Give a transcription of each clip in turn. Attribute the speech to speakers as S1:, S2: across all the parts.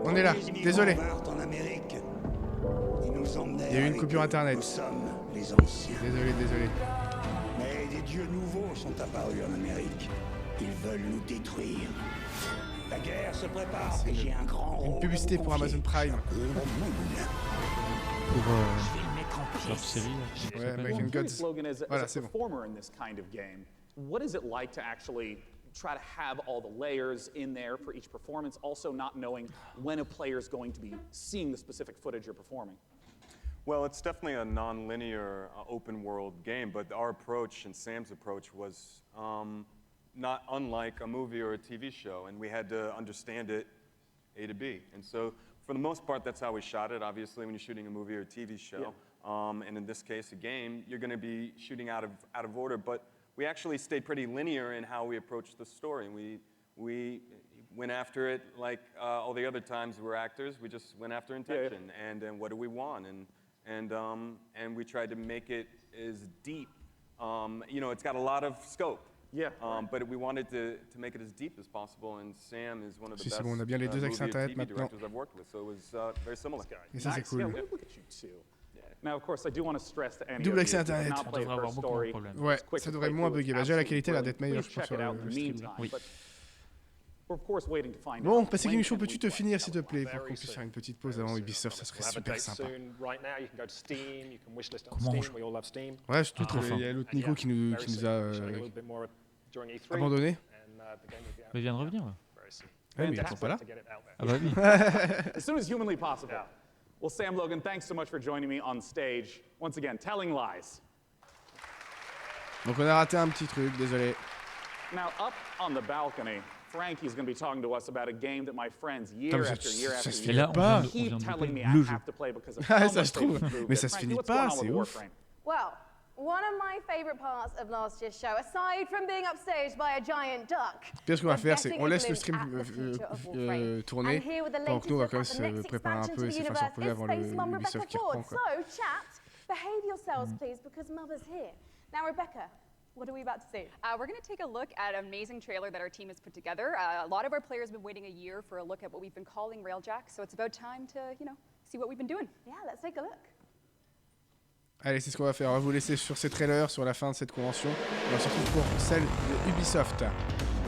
S1: On est là, désolé.
S2: En Amérique. Ils nous emmenaient
S1: Il y a eu une
S2: avec
S1: coupure
S2: eux.
S1: internet.
S2: Nous sommes les anciens.
S1: Désolé.
S2: Mais des dieux nouveaux sont apparus en Amérique. Ils veulent nous détruire. La guerre se prépare et j'ai un grand rôle.
S1: Une publicité
S2: à vous
S1: pour Amazon
S2: confier.
S1: Prime.
S3: Pour
S2: Je vais le mettre en
S3: leur
S2: pièces.
S3: série.
S1: Ouais, American Gods.
S4: Logan, as
S1: Voilà,
S4: a
S1: c'est bon.
S4: performer in this kind of game, what is it like to actually try to have all the layers in there for each performance, also not knowing when a player is going to be seeing the specific footage you're performing?
S5: Well, it's definitely a non-linear open world game, but our approach and Sam's approach was not unlike a movie or a TV show, and we had to understand it A to B. And so, for the most part, that's how we shot it. Obviously, when you're shooting a movie or a TV show, and in this case, a game, you're going to be shooting out of order. But we actually stayed pretty linear in how we approached the story. We went after it like all the other times we were actors. We just went after intention and what do we want, and we tried to make it as deep. You know, it's got a lot of scope.
S4: Yeah.
S5: But we wanted to make it as deep as possible, and Sam is one of the
S1: Si,
S5: best
S1: c'est bon, on a bien les deux
S5: movie
S1: accès
S5: and
S1: internet
S5: TV
S1: maintenant.
S5: directors I've worked with, so it was very similar.
S1: Et ça, c'est
S4: Nice.
S1: cool.
S4: Yeah, look at you two. Now, of course, I do want to stress to any
S1: Double
S4: of
S1: accès
S4: you who have
S1: internet.
S4: not
S3: On
S4: played
S3: devrait avoir
S4: Her
S3: beaucoup
S4: Story,
S3: de problèmes.
S1: Ouais,
S4: it's quick
S1: ça
S4: to
S1: devrait
S4: play
S1: moins
S4: through.
S1: bugger. Bah, déjà, la
S4: Absolutely
S1: qualité a l'air d'être
S4: brilliant.
S1: meilleure, je
S4: Please
S1: pense,
S4: check
S1: sur
S4: it out
S1: le
S4: in the
S1: stream.
S4: meantime,
S3: Oui.
S4: but we're of course waiting to find
S1: Bon,
S4: out
S1: passez
S4: when
S1: Michou,
S4: can
S1: peux-tu
S4: we
S1: te
S4: play.
S1: finir, s'il te plaît, pour qu'on puisse faire une petite pause avant Ubisoft, ça serait super sympa.
S3: Comment
S1: Ouais, je trouve
S3: trop
S1: qu'il y a l'autre Nico qui nous a abandonné.
S3: Mais il vient de revenir là.
S1: Ouais, mais il est toujours pas là.
S3: Ah bah oui.
S4: As soon as humanly possible. Well, Sam Logan, thanks so much for joining me on stage. Once again, telling lies.
S1: Donc on a raté un petit truc, désolé.
S4: Now, up on the balcony, Frankie's going to be talking to us about a game that my friends, year
S1: Putain, mais
S4: after year
S1: ça
S4: after
S1: se
S3: Et
S1: finit
S4: year,
S3: là,
S1: pas.
S3: on vient
S4: keep
S3: de
S4: telling me
S3: louper
S4: I
S3: le jeu.
S4: have to play because of
S1: Ah,
S4: how
S1: ça
S4: much
S1: se
S4: they
S1: trouve,
S4: improved
S1: mais
S4: it.
S1: ça se
S4: Frankie,
S1: finit
S4: what's
S1: pas,
S4: going on
S1: c'est
S4: with
S1: ouf.
S4: Warframe?
S6: Well, one of my favorite parts of last year's show, aside from being upstaged by a giant duck,
S1: Puis ce qu'on va
S6: was
S1: faire, c'est
S6: getting
S1: qu'on
S6: a
S1: laisse le
S6: glimpse
S1: stream
S6: at the future of Warframe.
S1: tourner,
S6: And here with the
S1: pendant que nous on va
S6: latest
S1: quand même
S6: look at the
S1: se
S6: next
S1: préparer un
S6: expansion
S1: peu
S6: to
S1: et
S6: the
S1: se faire se
S6: universe
S1: reposer
S6: is
S1: avant le
S6: Space Mum Rebecca
S1: Ubisoft qui
S6: Ford.
S1: reprend, quoi.
S6: So, chat, behave yourselves, please, because Mother's here. Now, Rebecca, what are we about to see?
S7: We're going to take a look at an amazing trailer that our team has put together. A lot of our players have been waiting a year for a look at what we've been calling Railjack, so it's about time to, see what we've been doing.
S6: Yeah, let's take a look.
S1: Allez, c'est ce qu'on va faire. On va vous laisser sur ces trailers, sur la fin de cette convention. On va se retrouver pour celle de Ubisoft.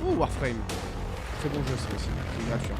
S1: Ouh, Warframe. Très bon jeu, ça aussi. C'est gratuit.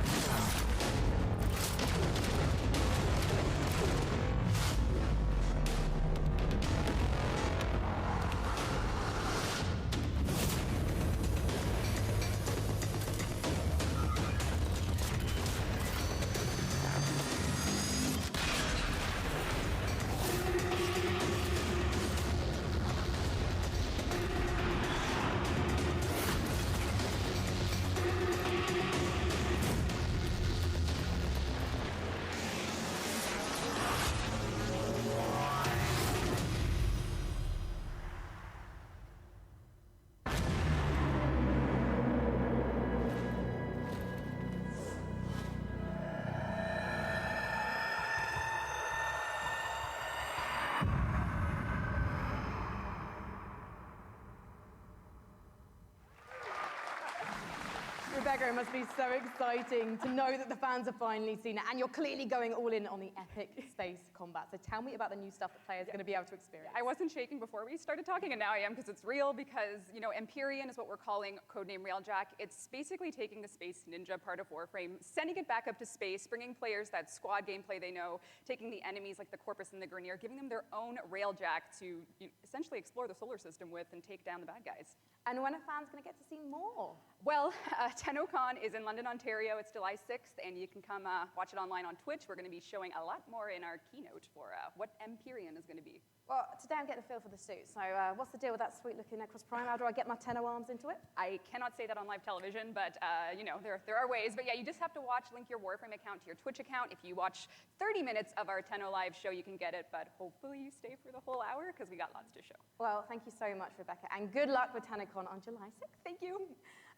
S6: Rebecca, it must be so exciting to know that the fans have finally seen it, and you're clearly going all in on the epic space combat. So tell me about the new stuff that players are going to be able to experience.
S7: I wasn't shaking before we started talking, and now I am because it's real, because, Empyrean is what we're calling codename Railjack. It's basically taking the space ninja part of Warframe, sending it back up to space, bringing players that squad gameplay they know, taking the enemies like the Corpus and the Grineer, giving them their own Railjack to essentially explore the solar system with and take down the bad guys.
S6: And when are fans going to get to see more?
S7: Well, TennoCon is in London, Ontario. It's July 6th, and you can come watch it online on Twitch. We're going to be showing a lot more in our keynote for what Empyrean is going to be.
S6: Well, today I'm getting a feel for the suit. So what's the deal with that sweet-looking Necros Prime? How do I get my Tenno arms into it?
S7: I cannot say that on live television, but there are ways. But yeah, you just have to link your Warframe account to your Twitch account. If you watch 30 minutes of our Tenno live show, you can get it. But hopefully you stay for the whole hour because we got lots to show.
S6: Well, thank you so much, Rebecca, and good luck with TennoCon on July 6th.
S7: Thank you.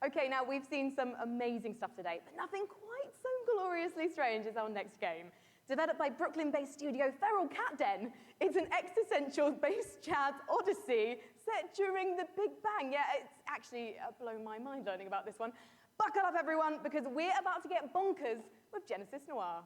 S6: Okay, now we've seen some amazing stuff today, but nothing quite so gloriously strange as our next game. Developed by Brooklyn-based studio Feral Cat Den, it's an existential-based jazz odyssey set during the Big Bang. Yeah, it's actually blown my mind learning about this one. Buckle up, everyone, because we're about to get bonkers with Genesis Noir.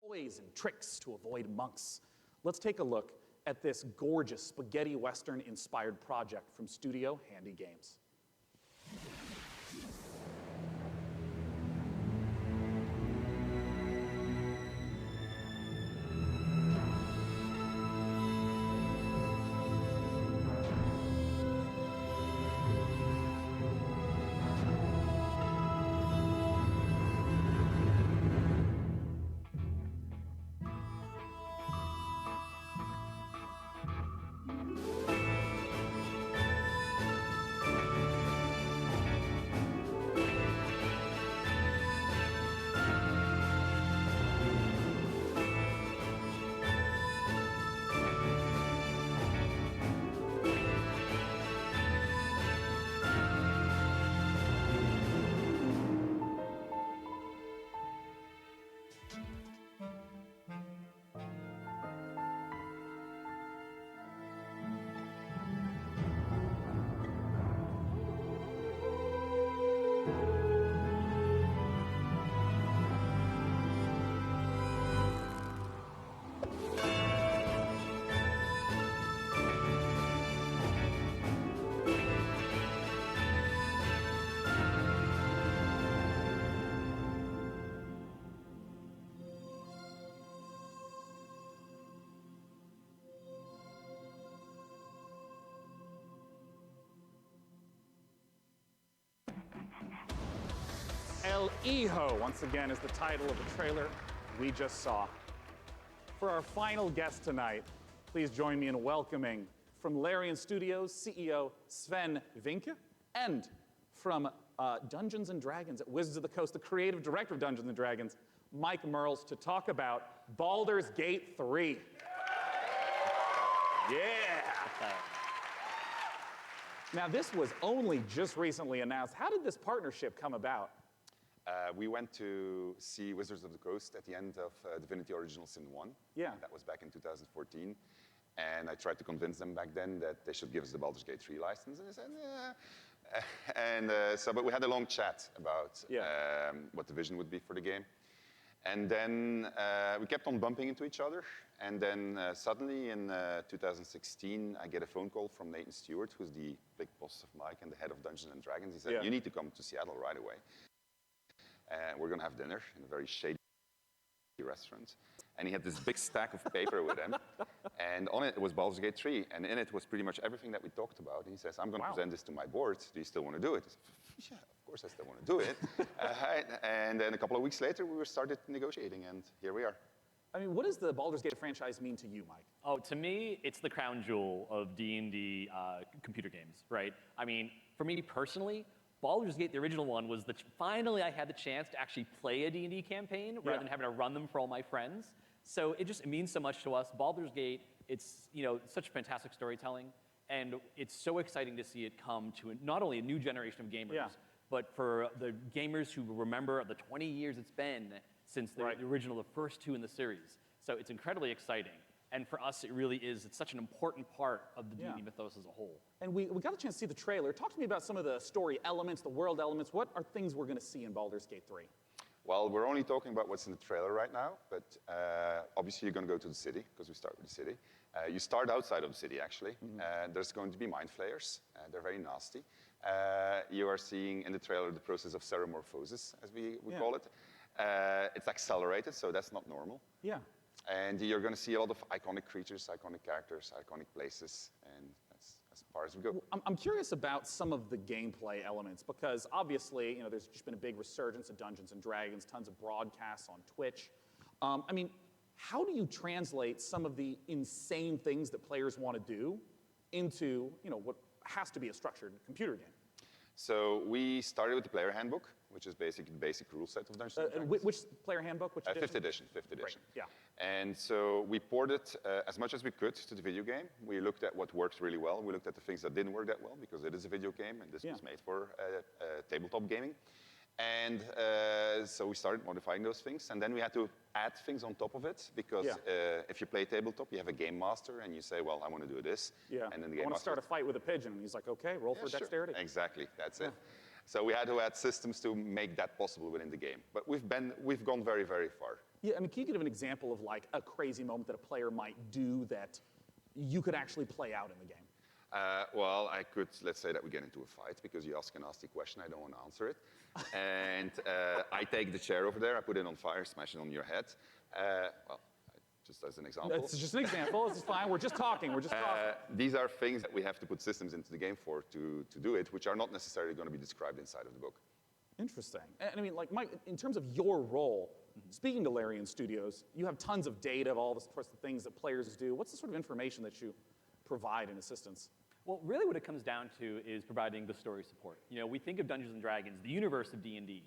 S4: Toys and tricks to avoid monks. Let's take a look at this gorgeous spaghetti western-inspired project from Studio Handy Games. El Hijo, once again, is the title of the trailer we just saw. For our final guest tonight, please join me in welcoming from Larian Studios CEO Sven Vinke, and from Dungeons & Dragons at Wizards of the Coast, the creative director of Dungeons & Dragons, Mike Merles, to talk about Baldur's Gate 3. Yeah! Now, this was only just recently announced. How did this partnership come about?
S8: We went to see Wizards of the Coast at the end of Divinity Original Sin 1.
S4: Yeah.
S8: That was back in 2014. And I tried to convince them back then that they should give us the Baldur's Gate 3 license. And they said, yeah. But we had a long chat about what the vision would be for the game. And then we kept on bumping into each other. And then suddenly in 2016, I get a phone call from Nathan Stewart, who's the big boss of Mike and the head of Dungeons & Dragons. He said, you need to come to Seattle right away. And we're going to have dinner in a very shady restaurant. And he had this big stack of paper with him. And on it was Baldur's Gate 3. And in it was pretty much everything that we talked about. And he says, I'm going to present this to my board. Do you still want to do it? I said, yeah, of course I still want to do it. And then a couple of weeks later, we started negotiating. And here we are.
S4: I mean, what does the Baldur's Gate franchise mean to you, Mike?
S9: Oh, to me, it's the crown jewel of D&D computer games, right? I mean, for me personally, Baldur's Gate, the original one, was finally I had the chance to actually play a D&D campaign rather than having to run them for all my friends. So it means so much to us. Baldur's Gate, it's such fantastic storytelling, and it's so exciting to see it come to not only a new generation of gamers, but for the gamers who remember the 20 years it's been since the original, the first two in the series. So it's incredibly exciting. And for us, it really is, it's such an important part of the D&D mythos as a whole.
S4: And we got a chance to see the trailer. Talk to me about some of the story elements, the world elements. What are things we're going to see in Baldur's Gate 3?
S8: Well, we're only talking about what's in the trailer right now, but obviously you're going to go to the city, because we start with the city. You start outside of the city, actually. There's going to be mind flayers. They're very nasty. You are seeing in the trailer the process of ceremorphosis, as we call it. It's accelerated, so that's not normal.
S4: Yeah.
S8: And you're going to see a lot of iconic creatures, iconic characters, iconic places, and that's as far as we go.
S4: I'm curious about some of the gameplay elements, because obviously, you know, there's just been a big resurgence of Dungeons & Dragons, tons of broadcasts on Twitch. I mean, how do you translate some of the insane things that players want to do into, you know, what has to be a structured computer game?
S8: So we started with the player handbook, which is basically the basic rule set of Dungeons & Dragons.
S4: Which player handbook? Which edition?
S8: 5th edition.
S4: Great. Yeah.
S8: And so we ported as much as we could to the video game. We looked at what worked really well. We looked at the things that didn't work that well, because it is a video game, and this was made for tabletop gaming. And so we started modifying those things, and then we had to add things on top of it, because if you play tabletop, you have a game master, and you say, well, I want to do this.
S4: Yeah.
S8: And then the
S4: I
S8: game
S4: want to
S8: master
S4: start a fight with a pigeon, and he's like, okay, roll for dexterity.
S8: Exactly, that's it. So we had to add systems to make that possible within the game. But we've gone very, very far.
S4: Yeah, I mean, can you give an example of like a crazy moment that a player might do that you could actually play out in the game?
S8: Well, I could, let's say that we get into a fight because you ask a nasty question, I don't want to answer it. And I take the chair over there, I put it on fire, smash it on your head. Well, just as an example.
S4: It's just an example, it's fine, we're just talking,
S8: These are things that we have to put systems into the game for to do it, which are not necessarily going to be described inside of the book.
S4: Interesting. And I mean, like, Mike, in terms of your role, speaking to Larian Studios, you have tons of data of all the sorts of things that players do. What's the sort of information that you provide in assistance?
S9: Well, really what it comes down to is providing the story support. You know, we think of Dungeons & Dragons, the universe of D&D.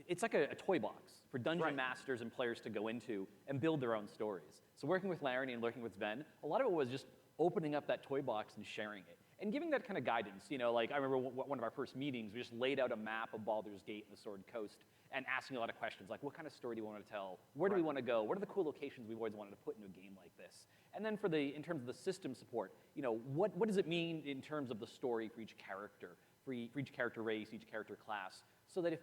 S9: It's like a toy box for dungeon masters and players to go into and build their own stories. So working with Larry and working with Sven, a lot of it was just opening up that toy box and sharing it. And giving that kind of guidance. You know, like I remember one of our first meetings, we just laid out a map of Baldur's Gate and the Sword Coast and asking a lot of questions, like what kind of story do you want to tell? Where do we want to go? What are the cool locations we've always wanted to put into a game like this? And then in terms of the system support, you know, what does it mean in terms of the story for each character, for each character race, each character class? So that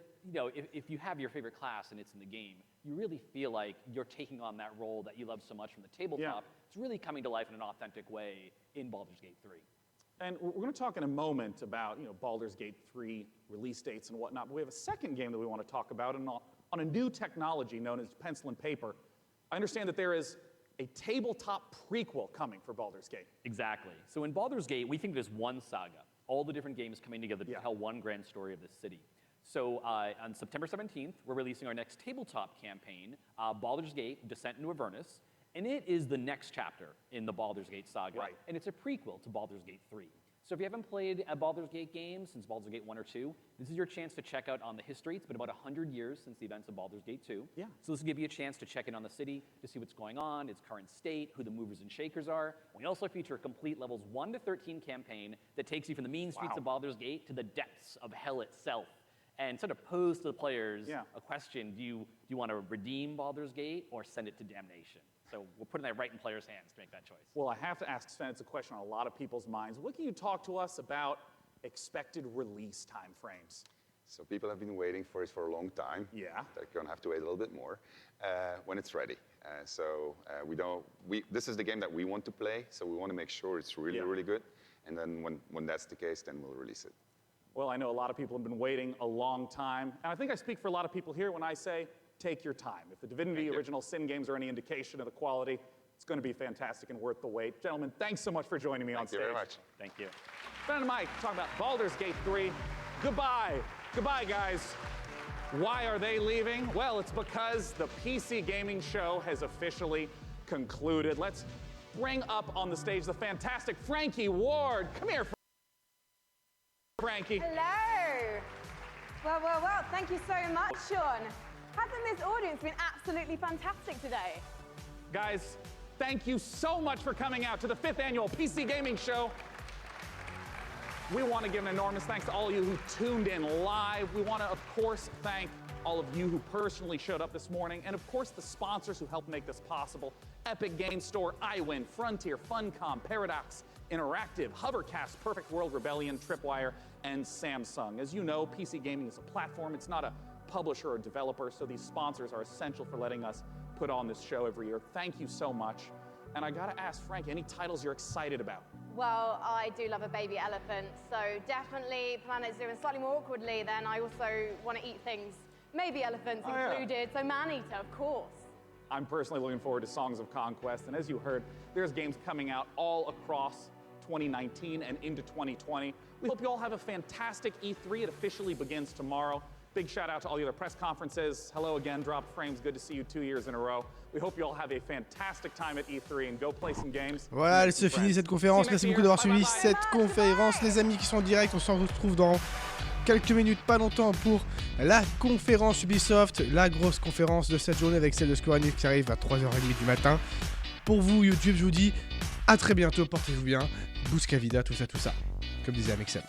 S9: if you have your favorite class and it's in the game, you really feel like you're taking on that role that you love so much from the tabletop. It's really coming to life in an authentic way in Baldur's Gate 3.
S4: And we're going to talk in a moment about, you know, Baldur's Gate 3 release dates and whatnot, but we have a second game that we want to talk about on a new technology known as pencil and paper. I understand that there is a tabletop prequel coming for Baldur's Gate.
S9: Exactly. So in Baldur's Gate, we think there's one saga, all the different games coming together to tell one grand story of this city. So on September 17th, we're releasing our next tabletop campaign, Baldur's Gate, Descent into Avernus. And it is the next chapter in the Baldur's Gate saga.
S4: Right.
S9: And it's a prequel to Baldur's Gate 3. So if you haven't played a Baldur's Gate game since Baldur's Gate 1 or 2, this is your chance to check out on the history. It's been about 100 years since the events of Baldur's Gate 2.
S4: Yeah.
S9: So this will give you a chance to check in on the city, to see what's going on, its current state, who the movers and shakers are. We also feature a complete levels 1 to 13 campaign that takes you from the mean streets of Baldur's Gate to the depths of hell itself. And sort of pose to the players a question, do you want to redeem Baldur's Gate or send it to damnation? So we're putting that right in players' hands to make that choice.
S4: Well, I have to ask Sven, it's a question on a lot of people's minds. What can you talk to us about expected release time frames?
S8: So people have been waiting for it for a long time.
S4: Yeah.
S8: They're going to have to wait a little bit more when it's ready. This is the game that we want to play, so we want to make sure it's really, really good. And then when that's the case, then we'll release it.
S4: Well, I know a lot of people have been waiting a long time. And I think I speak for a lot of people here when I say, take your time. If the Divinity Original Sin games are any indication of the quality, it's going to be fantastic and worth the wait. Gentlemen, thanks so much for joining me on stage.
S8: Thank you very much.
S9: Thank you.
S4: Ben and Mike talking about Baldur's Gate 3. Goodbye. Goodbye, guys. Why are they leaving? Well, it's because the PC gaming show has officially concluded. Let's bring up on the stage the fantastic Frankie Ward. Come here, Frankie.
S6: Hello. Well, thank you so much, Sean. Hasn't this audience been absolutely fantastic today?
S4: Guys, thank you so much for coming out to the 5th annual PC Gaming Show. We want to give an enormous thanks to all of you who tuned in live. We want to, of course, thank all of you who personally showed up this morning, and of course the sponsors who helped make this possible. Epic Game Store, iWin, Frontier, Funcom, Paradox, Interactive, Hovercast, Perfect World, Rebellion, Tripwire, and Samsung. As you know, PC gaming is a platform. It's not a publisher or developer, so these sponsors are essential for letting us put on this show every year. Thank you so much. And I gotta ask, Frank, any titles you're excited about?
S6: Well, I do love a baby elephant, so definitely Planet Zoo, and slightly more awkwardly, then I also want to eat things. Maybe elephants included, so man-eater, of course.
S4: I'm personally looking forward to Songs of Conquest, and as you heard, there's games coming out all across 2019 and into 2020. We hope you all have a fantastic E3. It officially begins tomorrow. Big shout out to all the other press conferences. Hello again, Drop Frames. Good to see you 2 years in a row. We hope you all have a fantastic time at E3 and go play some games.
S1: Voilà, elle se finit cette conférence. Merci beaucoup d'avoir suivi cette conférence. Les amis qui sont en direct, on se retrouve dans quelques minutes, pas longtemps, pour la conférence Ubisoft, la grosse conférence de cette journée avec celle de Square Enix qui arrive à 3h30 du matin. Pour vous, YouTube, je vous dis à très bientôt, portez-vous bien. Busca vida, tout ça, comme disait Amixem.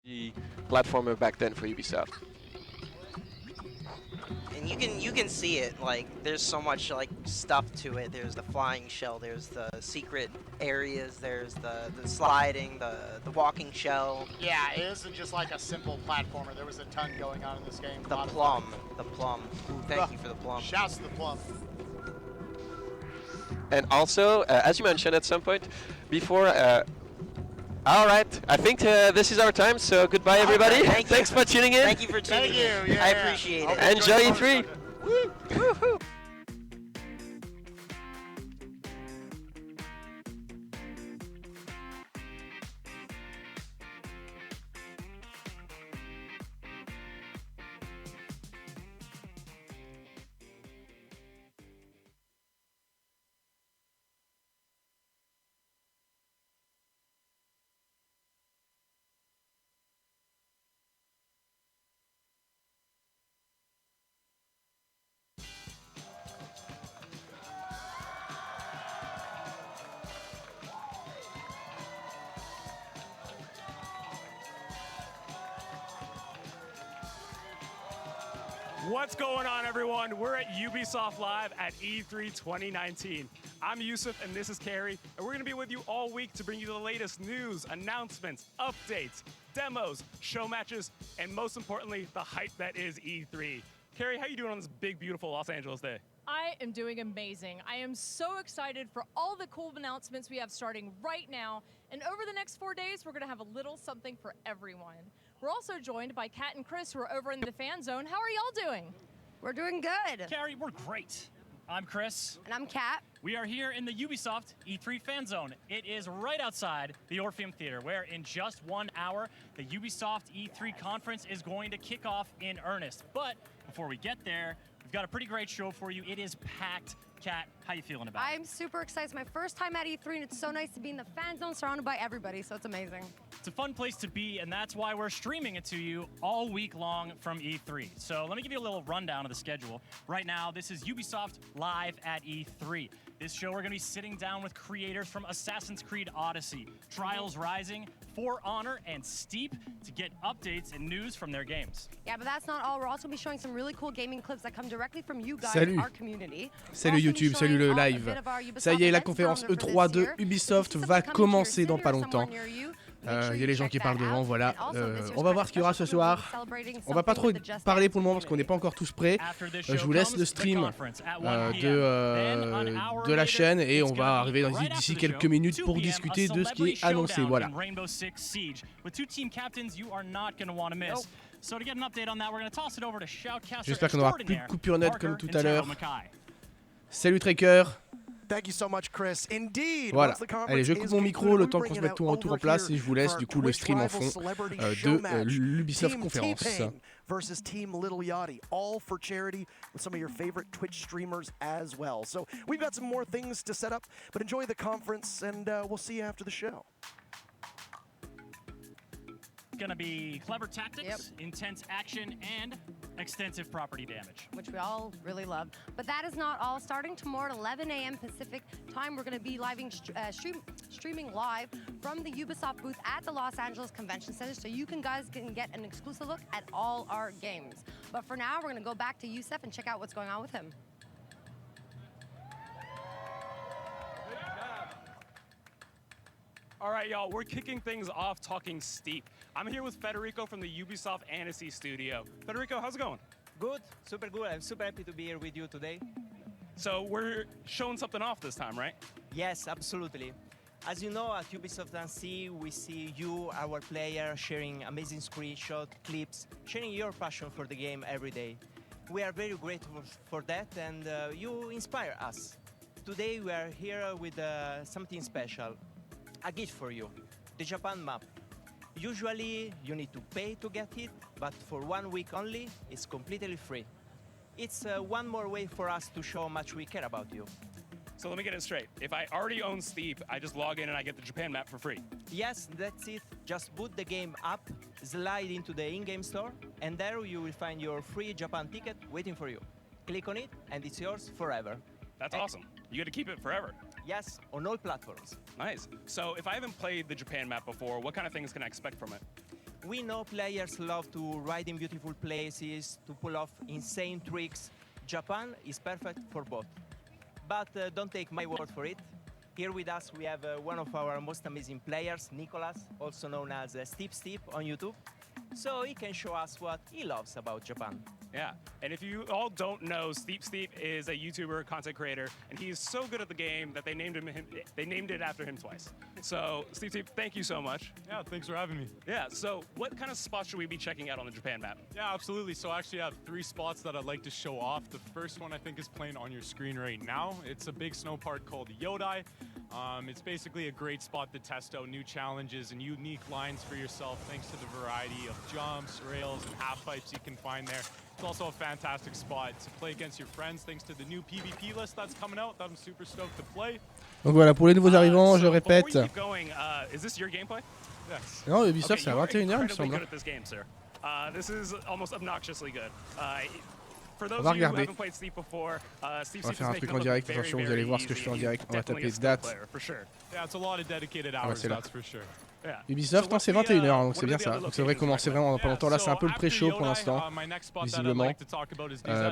S10: The platformer back then for Ubisoft.
S11: And you can see it, like there's so much like stuff to it. There's the flying shell, there's the secret areas, there's the sliding, the walking shell.
S12: Yeah, it isn't just like a simple platformer. There was a ton going on in this game.
S11: The plum. Ooh, thank you for the plum.
S12: Shouts to the plum.
S10: And also, as you mentioned at some point before, all right, I think this is our time, so goodbye everybody.
S11: Thanks
S10: for tuning in.
S11: Thank you for tuning in. I appreciate it.
S10: Enjoy E3.
S11: Woo-hoo.
S13: What's going on, everyone? We're at Ubisoft Live at E3 2019. I'm Yusuf, and this is Carrie, and we're going to be with you all week to bring you the latest news, announcements, updates, demos, show matches, and most importantly, the hype that is E3. Carrie, how you doing on this big, beautiful Los Angeles day?
S14: I am doing amazing. I am so excited for all the cool announcements we have starting right now. And over the next 4 days, we're going to have a little something for everyone. We're also joined by Kat and Chris, who are over in the fan zone. How are y'all doing?
S15: We're doing good.
S16: Carrie, we're great. I'm Chris.
S15: And I'm Kat.
S16: We are here in the Ubisoft E3 fan zone. It is right outside the Orpheum Theater, where in just 1 hour, the Ubisoft E3 conference is going to kick off in earnest. But before we get there, we've got a pretty great show for you. It is packed. Kat, how you feeling about it?
S15: I'm super excited. It's my first time at E3, and it's so nice to be in the fan zone surrounded by everybody, so it's amazing.
S16: It's a fun place to be, and that's why we're streaming it to you all week long from E3. So let me give you a little rundown of the schedule. Right now, this is Ubisoft Live at E3. This show, we're going to be sitting down with creators from Assassin's Creed Odyssey, Trials Rising, For Honor, and Steep to get updates and news from their games.
S15: Yeah, but that's not all. We're also going to be showing some really cool gaming clips that come directly from you guys, our community.
S1: Salut YouTube, salut le live. Ça y est, la conférence E3 de Ubisoft va commencer dans pas longtemps. Il y a les gens qui parlent devant, voilà. On va voir ce qu'il y aura ce soir. On va pas trop parler pour le moment parce qu'on n'est pas encore tous prêts. Je vous laisse le stream de la chaîne et on va arriver d'ici quelques minutes pour discuter de ce qui est annoncé. Voilà. J'espère qu'on n'aura plus de coupure net comme tout à l'heure. Salut Tracker.
S17: Thank you so much, Chris. Indeed.
S1: Voilà. Allez, je coupe mon micro le temps qu'on se mette tout en place et je vous laisse du coup le stream en fond de l'Ubisoft Conférence.
S17: Versus Team Little Yachty, all for charity with some of your favorite Twitch streamers as well. So we've got some more things to set up, but enjoy the conference and we'll see you after the show.
S16: Gonna be clever tactics, intense action, and extensive property damage.
S15: Which we all really love. But that is not all. Starting tomorrow at 11 a.m. Pacific time, we're going to be streaming live from the Ubisoft booth at the Los Angeles Convention Center, so you guys can get an exclusive look at all our games. But for now, we're going to go back to Yusuf and check out what's going on with him.
S13: All right, y'all, we're kicking things off talking Steep. I'm here with Federico from the Ubisoft Annecy studio. Federico, how's it going?
S18: Good, super good. I'm super happy to be here with you today.
S13: So we're showing something off this time, right?
S18: Yes, absolutely. As you know, at Ubisoft Annecy, we see you, our player, sharing amazing screenshots, clips, sharing your passion for the game every day. We are very grateful for that, and you inspire us. Today, we are here with something special. A gift for you, the Japan map. Usually you need to pay to get it, but for 1 week only, it's completely free. It's one more way for us to show how much we care about you.
S13: So let me get it straight. If I already own Steep, I just log in and I get the Japan map for free.
S18: Yes, that's it. Just boot the game up, slide into the in-game store, and there you will find your free Japan ticket waiting for you. Click on it, and it's yours forever.
S13: That's awesome. You get to keep it forever.
S18: Yes, on all platforms.
S13: Nice. So if I haven't played the Japan map before, what kind of things can I expect from it?
S18: We know players love to ride in beautiful places, to pull off insane tricks. Japan is perfect for both. But don't take my word for it. Here with us we have one of our most amazing players, Nicolas, also known as Steve on YouTube. So he can show us what he loves about Japan.
S13: Yeah, and if you all don't know, Steep is a YouTuber, content creator, and he's so good at the game that they named it after him twice. So, Steep, thank you so much.
S19: Yeah, thanks for having me.
S13: Yeah, so what kind of spots should we be checking out on the Japan map?
S19: Yeah, absolutely. So I actually have 3 spots that I'd like to show off. The first one I think is playing on your screen right now. It's a big snow park called Yodai. It's basically a great spot to test out new challenges and unique lines for yourself thanks to the variety of jumps, rails, and half pipes you can find there. It's also a fantastic spot to play against your friends thanks to the new PvP list that's coming out that I'm super stoked to play.
S1: Donc voilà, pour les nouveaux arrivants, je répète.
S13: Before you keep going, is this your gameplay?
S19: Yes.
S1: Non, Ubisoft, c'est à 21h, il me
S13: incredibly
S1: semble.
S13: good at this game, sir. This is almost obnoxiously good. For
S1: On
S13: those
S1: va
S13: of you who
S1: regarder.
S13: haven't played Steep before, Steep
S1: On va
S13: is
S1: faire un
S13: making
S1: truc en
S13: it
S1: direct.
S13: look very,
S1: Attention, vous allez voir ce que je
S13: very
S1: fais en
S13: easy.
S1: direct. On va
S13: Definitely
S1: taper
S13: a skill
S1: date.
S13: player, for sure.
S19: Yeah, it's a lot of dedicated
S1: Ah,
S19: hours,
S1: c'est là.
S19: that's for sure.
S13: Yeah.
S1: Ubisoft, non, c'est 21h, donc c'est bien ça. Donc ça devrait commencer vraiment dans pas longtemps. Là, c'est un peu le pré-show pour l'instant, visiblement.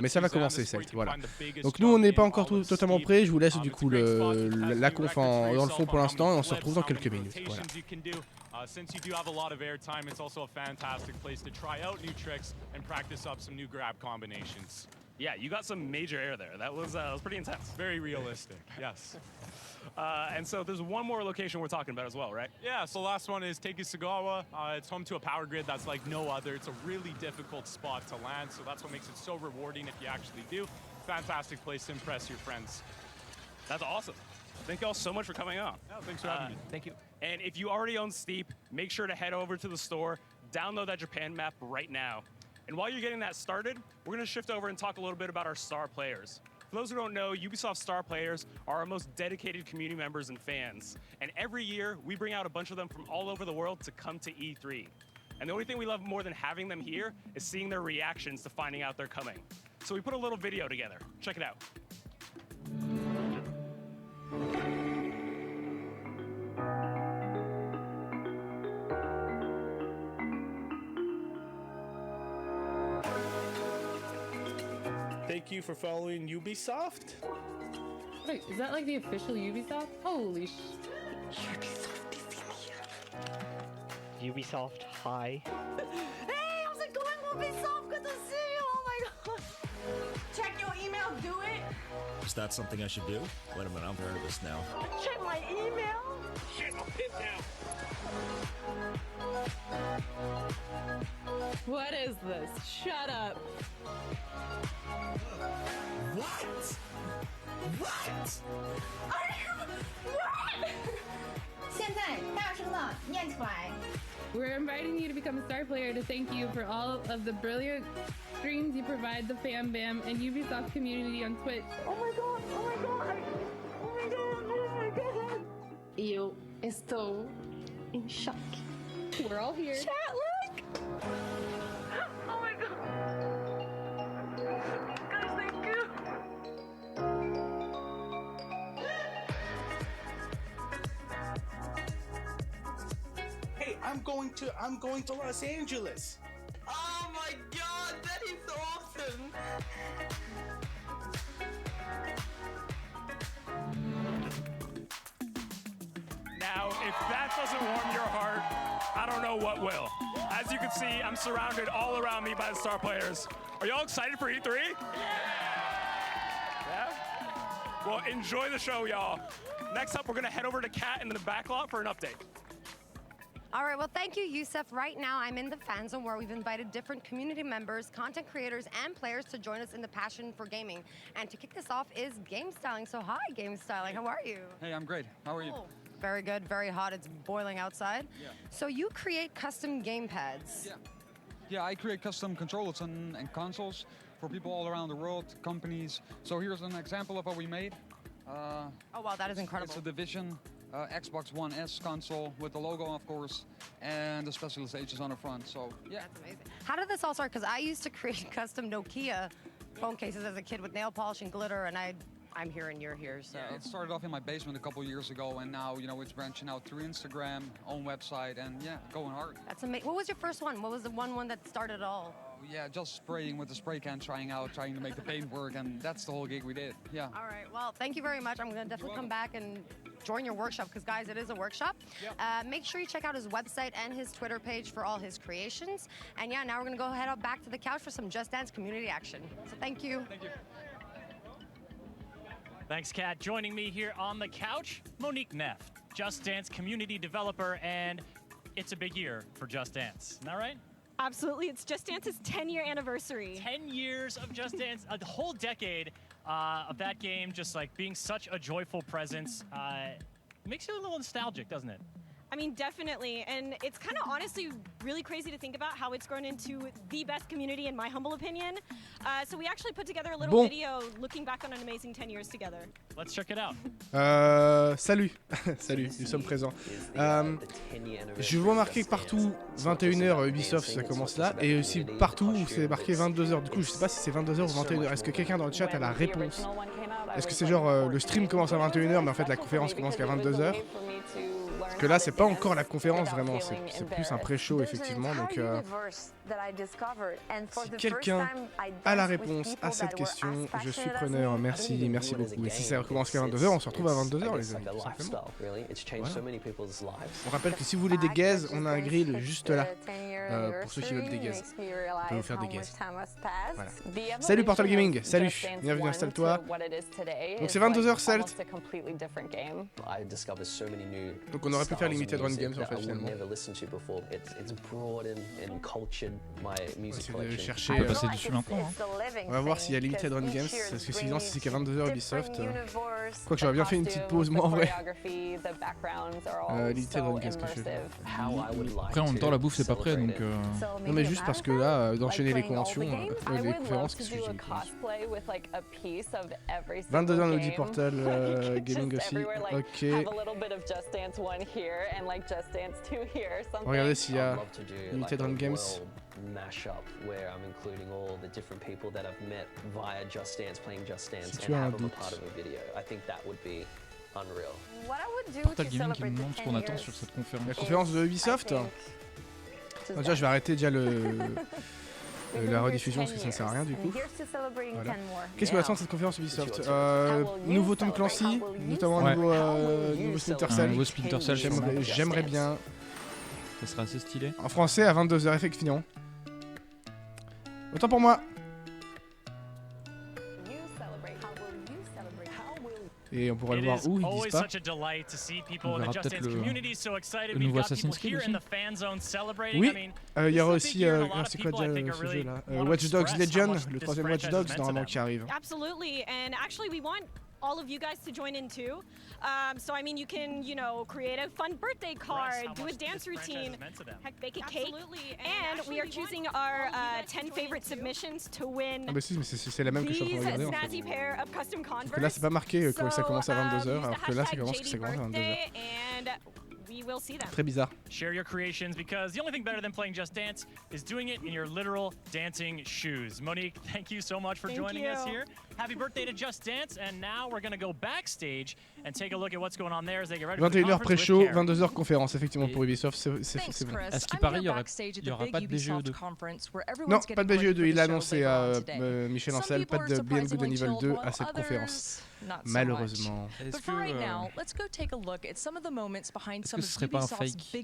S1: Mais ça va commencer, Celt. Voilà. Donc nous, on n'est pas encore totalement prêts. Je vous laisse du coup la conf dans le fond pour l'instant et on se retrouve dans quelques minutes. Voilà.
S19: Since you do have a lot of airtime, it's also a fantastic place to try out new tricks and practice up some new grab combinations.
S13: Yeah, you got some major air there. That was pretty intense.
S19: Very realistic, yes.
S13: And so there's one more location we're talking about as well, right?
S19: Yeah, so last one is Tekisagawa. It's home to a power grid that's like no other. It's a really difficult spot to land, so that's what makes it so rewarding if you actually do. Fantastic place to impress your friends.
S13: That's awesome. Thank you all so much for coming on.
S19: Yeah, thanks for having me.
S13: Thank you. And if you already own Steep, make sure to head over to the store, download that Japan map right now. And while you're getting that started, we're going to shift over and talk a little bit about our star players. For those who don't know, Ubisoft star players are our most dedicated community members and fans. And every year, we bring out a bunch of them from all over the world to come to E3. And the only thing we love more than having them here is seeing their reactions to finding out they're coming. So we put a little video together. Check it out.
S20: Thank you for following Ubisoft.
S21: Wait, is that like the official Ubisoft? Holy sh...
S22: Ubisoft, hi.
S6: Hey, how's it going, Ubisoft? Good to see you. Oh my god. Check your email, do it.
S23: Is that something I should do? Wait a minute, I'm very nervous now.
S6: Check my email.
S20: Shit, I'll pin down.
S21: What is this? Shut up.
S23: What? What?
S21: We're inviting you to become a star player to thank you for all of the brilliant streams you provide the Fam Bam and Ubisoft community on Twitch.
S6: Oh my god, oh my god. Oh my god, oh my god.
S21: Eu estou em choque. We're all here.
S6: Chat, look. Oh my god. Guys, thank you.
S20: Hey, I'm going to Los Angeles.
S11: Oh my god, that is awesome!
S13: Now, if that doesn't warm your heart, I don't know what will. As you can see, I'm surrounded all around me by the star players. Are y'all excited for E3? Yeah? Well, enjoy the show, y'all. Next up, we're gonna head over to Kat in the back lot for an update.
S15: All right, well, thank you, Yusuf. Right now, I'm in the fan zone where we've invited different community members, content creators, and players to join us in the passion for gaming. And to kick this off is Game Styling. So hi, Game Styling, how are you?
S24: Hey, I'm great. How are you?
S15: Oh, very good, very hot. It's boiling outside.
S24: Yeah.
S15: So you create custom game pads.
S24: Yeah. Yeah, I create custom controllers and consoles for people all around the world, companies. So here's an example of what we made.
S15: Oh, wow, that is incredible.
S24: It's a Division Xbox One S console with the logo, of course, and the specializations on the front. So, yeah.
S15: That's amazing. How did this all start? Because I used to create custom Nokia phone cases as a kid with nail polish and glitter, and I I'm here and you're here. So
S24: Yeah, it started off in my basement a couple years ago, and now it's branching out through Instagram, own website, and yeah, going hard.
S15: That's amazing. What was your first one? What was the one that started it all?
S24: Yeah, just spraying with the spray can, trying to make the paint work, and that's the whole gig we did. Yeah.
S15: All right. Well, thank you very much. I'm going to definitely come back and join your workshop because, guys, it is a workshop. Yep. Make sure you check out his website and his Twitter page for all his creations. And yeah, now we're going to go head up back to the couch for some Just Dance community action. So thank you.
S24: Thank you.
S16: Thanks, Kat. Joining me here on the couch, Monique Neff, Just Dance community developer, and it's a big year for Just Dance. Isn't that right?
S2: Absolutely. It's Just Dance's 10-year anniversary.
S16: 10 years of Just Dance, a whole decade of that game just like being such a joyful presence. Makes you a little nostalgic, doesn't it?
S2: I mean, definitely. And it's kind of honestly really crazy to think about how it's grown into the best community, in my humble opinion. So we actually put together a little video looking back on an amazing 10 years together.
S16: Let's check it out.
S1: Salut, salut, nous sommes présents. Je vois marqué partout 21h Ubisoft, ça commence là, et aussi partout où c'est marqué 22h. Du coup, je sais pas si c'est 22h ou 21h. Est-ce que quelqu'un dans le chat a la réponse? Est-ce que c'est genre le stream commence à 21h, mais en fait la conférence commence qu'à 22h? Parce que là, c'est pas encore la conférence vraiment, c'est plus un pré-show effectivement. Donc, si quelqu'un a la réponse à cette question, je suis preneur. Merci, merci beaucoup. Et si ça recommence qu'à 22h, on se retrouve à 22h, les amis, tout simplement. Voilà. On rappelle que si vous voulez des gazes, on a un grill juste là. Pour ceux qui veulent des gazes, on peut vous faire des gazes. Voilà. Salut Portal Gaming, salut, bienvenue, installe-toi. Donc c'est 22h, Celt. Donc on aurait pu faire Limited Run Games en fait finalement. On va essayer de chercher.
S3: On peut passer dessus maintenant.
S1: On va voir s'il y a Limited Run Games, parce que sinon si c'est qu'à 22h Ubisoft. Quoique j'aurais bien fait une petite pause moi en vrai. Limited Run Games que je fais.
S3: Après en même temps la bouffe c'est pas prêt donc.
S1: Non mais juste parce que là d'enchaîner les conventions, les conférences, qu'est-ce que je dis? 22h nous dit Portal Gaming aussi. Ok. Regardez s'il y a Limited Run Games. Si tu as un doute.
S3: Portal Gaming qui nous montre ce qu'on attend sur cette conférence.
S1: La conférence de Ubisoft. Déjà je vais arrêter déjà la rediffusion parce que ça ne sert à rien du coup. Voilà. Qu'est-ce qu'on attend de cette conférence Ubisoft? Nouveau Tom Clancy, notamment nouveau Splinter Cell.
S3: Nouveau Splinter Cell,
S1: j'aimerais bien.
S3: Ça serait assez stylé.
S1: En français à 22h, effectivement. Autant pour moi. Et on pourrait le voir où, ils disent pas.
S3: On verra peut-être le nouveau Assassin's Creed aussi.
S1: Oui, il y aura aussi, c'est quoi déjà ce jeu là? Watch Dogs Legion, le troisième Watch Dogs normalement qui arrive.
S2: Absolutely, and actually we want all of you guys to join in too. So I mean, you can, create a fun birthday card, do a dance routine, heck, bake a cake, and we are choosing our 10 favorite submissions to win.
S1: Ah bah si, mais c'est la même que je suis en train de regarder en fait.
S2: Snazzy pair of custom Converse.
S1: Parce que là c'est pas marqué que ça commence à 22h, alors que là ça commence à 22h.
S2: We will see them.
S1: Très bizarre.
S16: Share your creations because the only thing better than playing Just Dance is doing it in your literal dancing shoes. Monique, thank you so much for joining us here. Happy birthday to Just Dance, and now we're going to go backstage and take a look at what's going on there as they get ready for the
S1: 21h
S16: conference
S1: pré-show,
S16: with Karen.
S1: 22h conférence, effectivement pour Ubisoft, c'est bon.
S3: À ce qui paraît, il y aura pas de BGE2.
S1: Non, pas de BGE2, il a annoncé à Michel Ancel, pas de Bienvenue de niveau 2 à cette conférence. Malheureusement.
S3: Est-ce que ce serait pas un fake?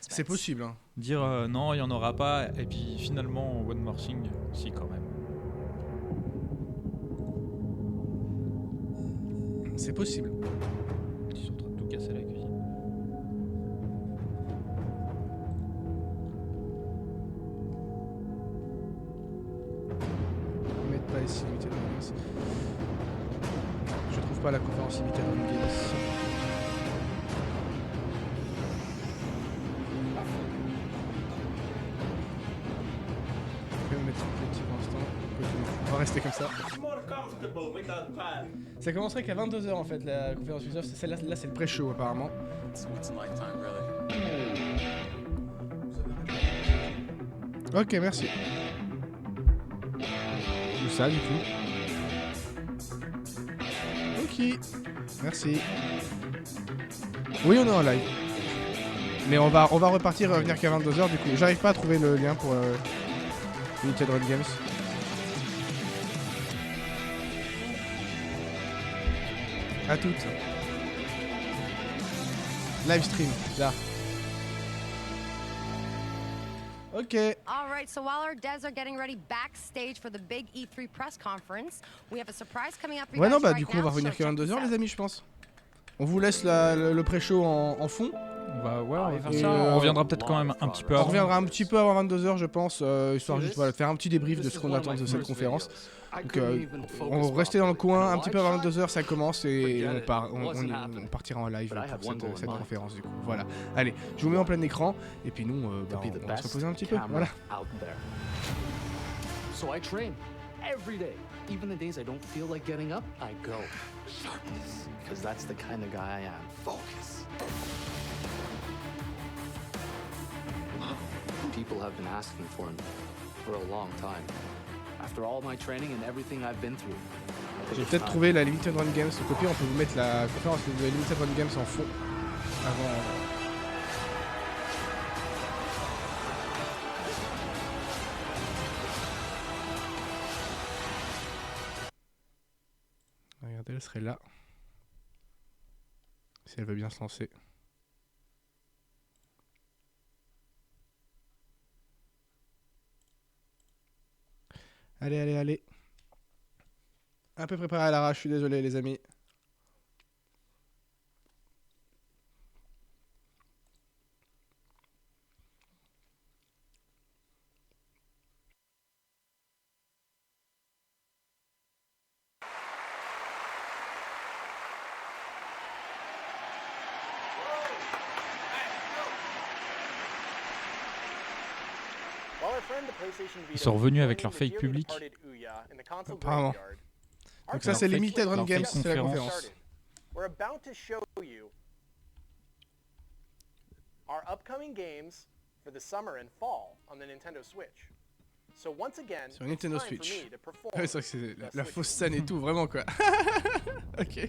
S1: C'est possible. Hein.
S3: Dire non, il n'y en aura pas, et puis finalement, One More Thing, si quand même.
S1: C'est possible.
S3: Ils sont en train de tout casser la cuisine.
S1: Mettre pas ici Limited Run Games. Je trouve pas la conférence Limited Run Games. Je vais me mettre petit pour l'instant. On va rester comme ça. Ça commencerait qu'à 22h en fait la conférence Ubisoft. Celle-là, c'est le pré-show apparemment. Ok, merci. Où ça du coup? Cookie. Merci. Oui, on est en live. Mais on va repartir et revenir qu'à 22h du coup. J'arrive pas à trouver le lien pour Limited Run Games. À toutes. Live stream, là. Ok.
S15: All right, so while our devs are getting ready backstage for the big E3 press conference, we have a surprise coming up for you
S1: Ouais, non,
S15: guys
S1: bah
S15: right
S1: du coup, on va
S15: now,
S1: revenir
S15: so
S1: qu'à
S15: check this
S1: 22h,
S15: out.
S1: les amis, je pense. On vous laisse le pré-show en fond.
S5: Bah ouais, on va faire
S1: Et,
S5: ça. On reviendra peut-être quand même un petit peu
S1: On
S5: avant.
S1: reviendra un petit peu avant 22h, je pense, histoire juste voilà, de faire un petit débrief de ce qu'on attend de cette conférence. Donc, on restez dans le coin, un petit peu avant 22h, ça commence et on partira en live pour cette conférence du coup. Voilà. Allez, je vous mets en plein écran et puis nous, bah, on va se reposer un petit peu. Voilà.
S7: So I train every day. Even the days I don't feel like getting up, I go. Sharpness, because that's the kind of guy I am. Focus. People have been asking for me for a long time. After all my training and everything I've been through.
S1: J'ai peut-être trouvé la Limited Run Games. Au pire, on peut vous mettre la conférence de Limited Run Games en fond avant. Regardez, elle serait là. Si elle veut bien se lancer. Allez, allez, allez. Un peu préparé à l'arrache, je suis désolé les amis.
S5: Ils sont revenus avec leur fake public.
S1: Apparemment. Donc ça c'est Limited Run Games, c'est la conférence.
S17: We're about to show you our upcoming games for the summer and fall on the Nintendo Switch. So once again,
S1: Sur Nintendo
S17: it's time
S1: Switch.
S17: for me to perform
S1: Ouais, c'est vrai que c'est la fausse scène et tout, vraiment quoi. Ok.